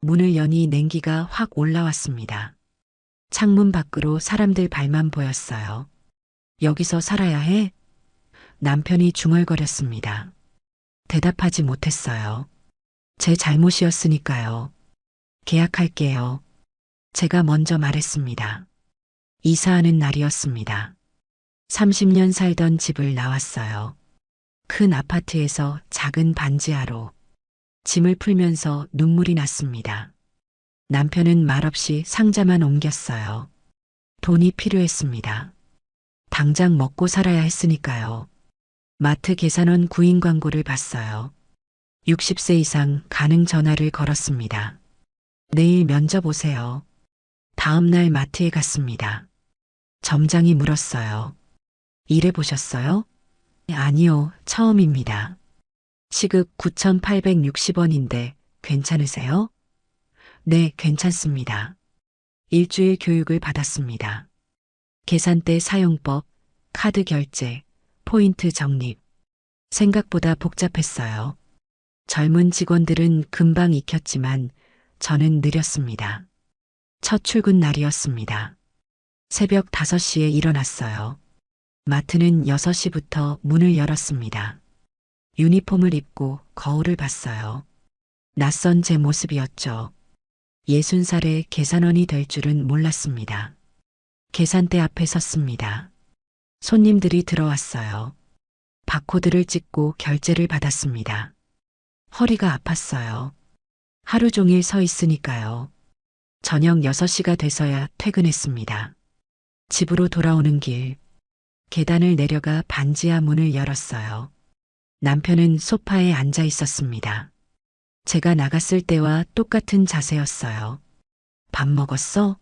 문을 여니 냉기가 확 올라왔습니다. 창문 밖으로 사람들 발만 보였어요. 여기서 살아야 해? 남편이 중얼거렸습니다. 대답하지 못했어요. 제 잘못이었으니까요. 계약할게요. 제가 먼저 말했습니다. 이사하는 날이었습니다. 30년 살던 집을 나왔어요. 큰 아파트에서 작은 반지하로 짐을 풀면서 눈물이 났습니다. 남편은 말없이 상자만 옮겼어요. 돈이 필요했습니다. 당장 먹고 살아야 했으니까요. 마트 계산원 구인 광고를 봤어요. 60세 이상 가능 전화를 걸었습니다. 내일 면접 오세요. 다음 날 마트에 갔습니다. 점장이 물었어요. 일해보셨어요? 아니요, 처음입니다. 시급 9,860원인데 괜찮으세요? 네, 괜찮습니다. 일주일 교육을 받았습니다. 계산대 사용법, 카드 결제, 포인트 적립. 생각보다 복잡했어요. 젊은 직원들은 금방 익혔지만 저는 느렸습니다. 첫 출근 날이었습니다. 새벽 5시에 일어났어요. 마트는 6시부터 문을 열었습니다. 유니폼을 입고 거울을 봤어요. 낯선 제 모습이었죠. 60살의 계산원이 될 줄은 몰랐습니다. 계산대 앞에 섰습니다. 손님들이 들어왔어요. 바코드를 찍고 결제를 받았습니다. 허리가 아팠어요. 하루 종일 서 있으니까요. 저녁 6시가 돼서야 퇴근했습니다. 집으로 돌아오는 길, 계단을 내려가 반지하 문을 열었어요. 남편은 소파에 앉아 있었습니다. 제가 나갔을 때와 똑같은 자세였어요. 밥 먹었어?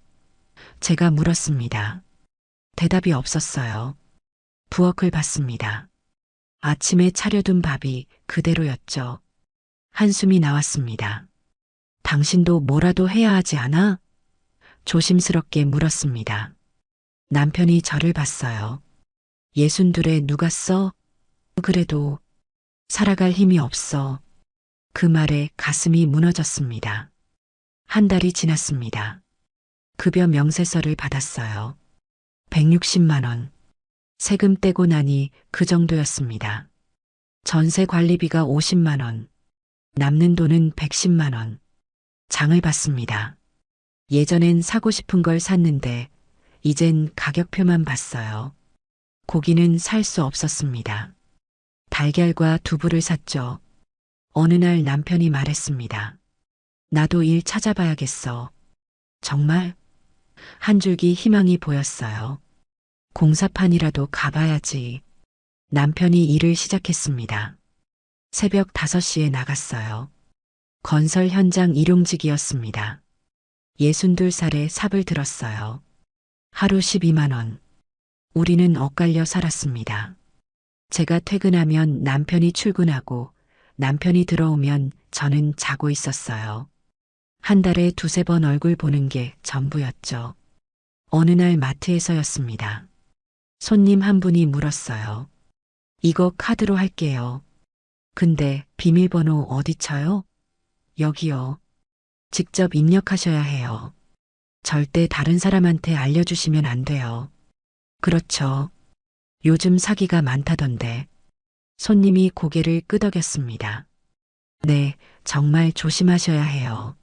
제가 물었습니다. 대답이 없었어요. 부엌을 봤습니다. 아침에 차려둔 밥이 그대로였죠. 한숨이 나왔습니다. 당신도 뭐라도 해야 하지 않아? 조심스럽게 물었습니다. 남편이 저를 봤어요. 62에 누가 써? 그래도 살아갈 힘이 없어. 그 말에 가슴이 무너졌습니다. 한 달이 지났습니다. 급여 명세서를 받았어요. 160만 원. 세금 떼고 나니 그 정도였습니다. 전세 관리비가 50만 원. 남는 돈은 110만 원. 장을 봤습니다. 예전엔 사고 싶은 걸 샀는데 이젠 가격표만 봤어요. 고기는 살 수 없었습니다. 달걀과 두부를 샀죠. 어느 날 남편이 말했습니다. 나도 일 찾아봐야겠어. 정말? 한 줄기 희망이 보였어요. 공사판이라도 가봐야지. 남편이 일을 시작했습니다. 새벽 5시에 나갔어요. 건설 현장 일용직이었습니다. 62살에 삽을 들었어요. 하루 12만 원. 우리는 엇갈려 살았습니다. 제가 퇴근하면 남편이 출근하고 남편이 들어오면 저는 자고 있었어요. 한 달에 2~3번 얼굴 보는 게 전부였죠. 어느 날 마트에서였습니다. 손님 한 분이 물었어요. 이거 카드로 할게요. 근데 비밀번호 어디 쳐요? 여기요. 직접 입력하셔야 해요. 절대 다른 사람한테 알려주시면 안 돼요. 그렇죠. 요즘 사기가 많다던데. 손님이 고개를 끄덕였습니다. 네, 정말 조심하셔야 해요.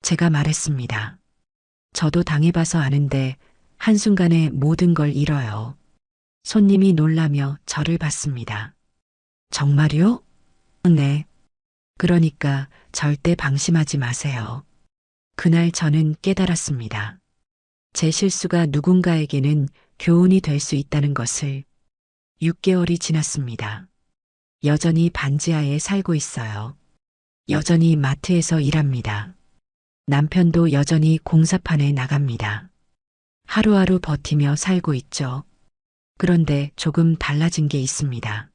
제가 말했습니다. 저도 당해봐서 아는데 한순간에 모든 걸 잃어요. 손님이 놀라며 저를 봤습니다. 정말요? 네. 그러니까 절대 방심하지 마세요. 그날 저는 깨달았습니다. 제 실수가 누군가에게는 교훈이 될 수 있다는 것을. 6개월이 지났습니다. 여전히 반지하에 살고 있어요. 여전히 마트에서 일합니다. 남편도 여전히 공사판에 나갑니다. 하루하루 버티며 살고 있죠. 그런데 조금 달라진 게 있습니다.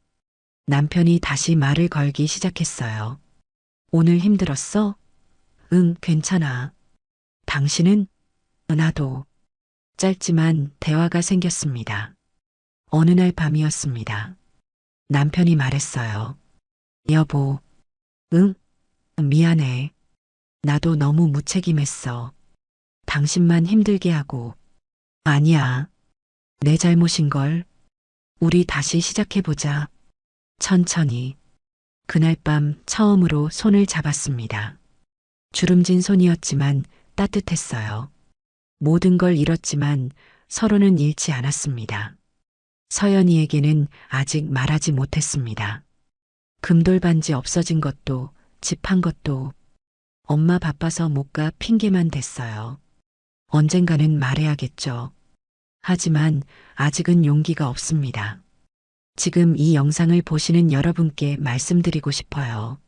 남편이 다시 말을 걸기 시작했어요. 오늘 힘들었어? 응, 괜찮아. 당신은? 나도. 짧지만 대화가 생겼습니다. 어느 날 밤이었습니다. 남편이 말했어요. 여보. 응? 미안해. 나도 너무 무책임했어. 당신만 힘들게 하고. 아니야. 내 잘못인걸. 우리 다시 시작해보자. 천천히. 그날 밤 처음으로 손을 잡았습니다. 주름진 손이었지만 따뜻했어요. 모든 걸 잃었지만 서로는 잃지 않았습니다. 서연이에게는 아직 말하지 못했습니다. 금돌반지 없어진 것도 집 한 것도 엄마 바빠서 못 가 핑계만 댔어요. 언젠가는 말해야겠죠. 하지만 아직은 용기가 없습니다. 지금 이 영상을 보시는 여러분께 말씀드리고 싶어요.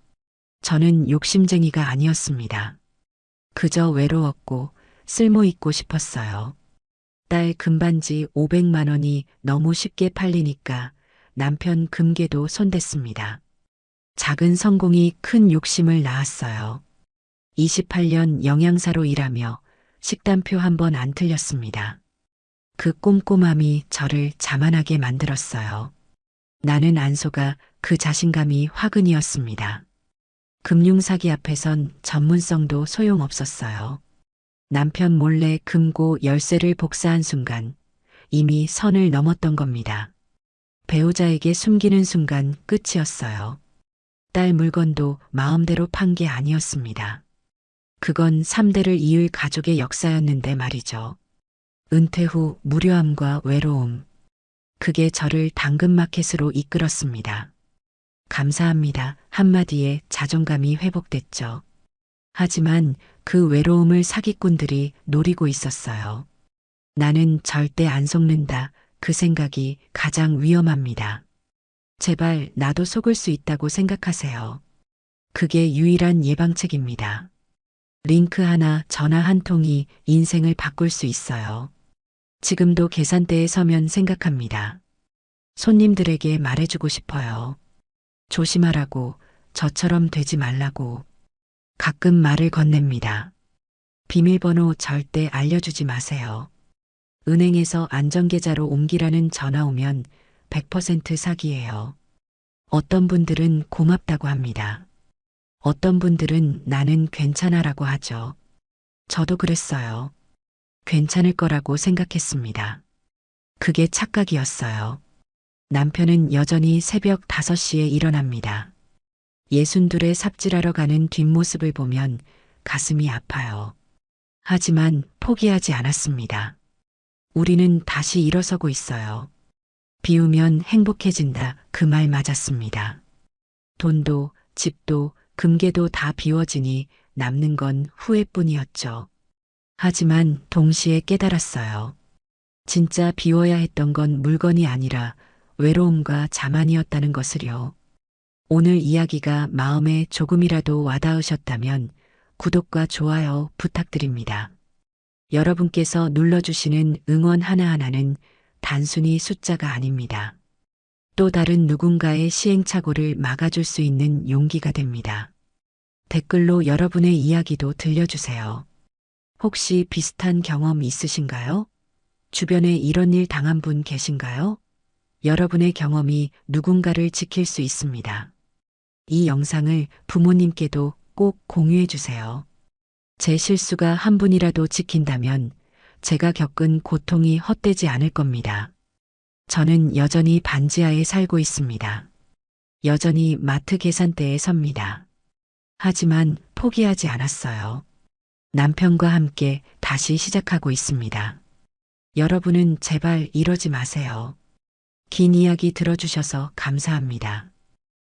저는 욕심쟁이가 아니었습니다. 그저 외로웠고 쓸모 있고 싶었어요. 딸 금반지 500만 원이 너무 쉽게 팔리니까 남편 금괴도 손댔습니다. 작은 성공이 큰 욕심을 낳았어요. 28년 영양사로 일하며 식단표 한 번 안 틀렸습니다. 그 꼼꼼함이 저를 자만하게 만들었어요. 나는 안 속아 그 자신감이 화근이었습니다. 금융사기 앞에선 전문성도 소용없었어요. 남편 몰래 금고 열쇠를 복사한 순간 이미 선을 넘었던 겁니다. 배우자에게 숨기는 순간 끝이었어요. 딸 물건도 마음대로 판 게 아니었습니다. 그건 3대를 이을 가족의 역사였는데 말이죠. 은퇴 후 무료함과 외로움. 그게 저를 당근마켓으로 이끌었습니다. 감사합니다. 한마디에 자존감이 회복됐죠. 하지만 그 외로움을 사기꾼들이 노리고 있었어요. 나는 절대 안 속는다. 그 생각이 가장 위험합니다. 제발 나도 속을 수 있다고 생각하세요. 그게 유일한 예방책입니다. 링크 하나, 전화 한 통이 인생을 바꿀 수 있어요. 지금도 계산대에 서면 생각합니다. 손님들에게 말해주고 싶어요. 조심하라고, 저처럼 되지 말라고. 가끔 말을 건넵니다. 비밀번호 절대 알려주지 마세요. 은행에서 안전계좌로 옮기라는 전화 오면 100% 사기예요. 어떤 분들은 고맙다고 합니다. 어떤 분들은 나는 괜찮아라고 하죠. 저도 그랬어요. 괜찮을 거라고 생각했습니다. 그게 착각이었어요. 남편은 여전히 새벽 5시에 일어납니다. 62에 삽질하러 가는 뒷모습을 보면 가슴이 아파요. 하지만 포기하지 않았습니다. 우리는 다시 일어서고 있어요. 비우면 행복해진다. 그 말 맞았습니다. 돈도, 집도, 금괴도 다 비워지니 남는 건 후회뿐이었죠. 하지만 동시에 깨달았어요. 진짜 비워야 했던 건 물건이 아니라 외로움과 자만이었다는 것을요. 오늘 이야기가 마음에 조금이라도 와닿으셨다면 구독과 좋아요 부탁드립니다. 여러분께서 눌러주시는 응원 하나하나는 단순히 숫자가 아닙니다. 또 다른 누군가의 시행착오를 막아줄 수 있는 용기가 됩니다. 댓글로 여러분의 이야기도 들려주세요. 혹시 비슷한 경험 있으신가요? 주변에 이런 일 당한 분 계신가요? 여러분의 경험이 누군가를 지킬 수 있습니다. 이 영상을 부모님께도 꼭 공유해 주세요. 제 실수가 한 분이라도 지킨다면 제가 겪은 고통이 헛되지 않을 겁니다. 저는 여전히 반지하에 살고 있습니다. 여전히 마트 계산대에 섭니다. 하지만 포기하지 않았어요. 남편과 함께 다시 시작하고 있습니다. 여러분은 제발 이러지 마세요. 긴 이야기 들어주셔서 감사합니다.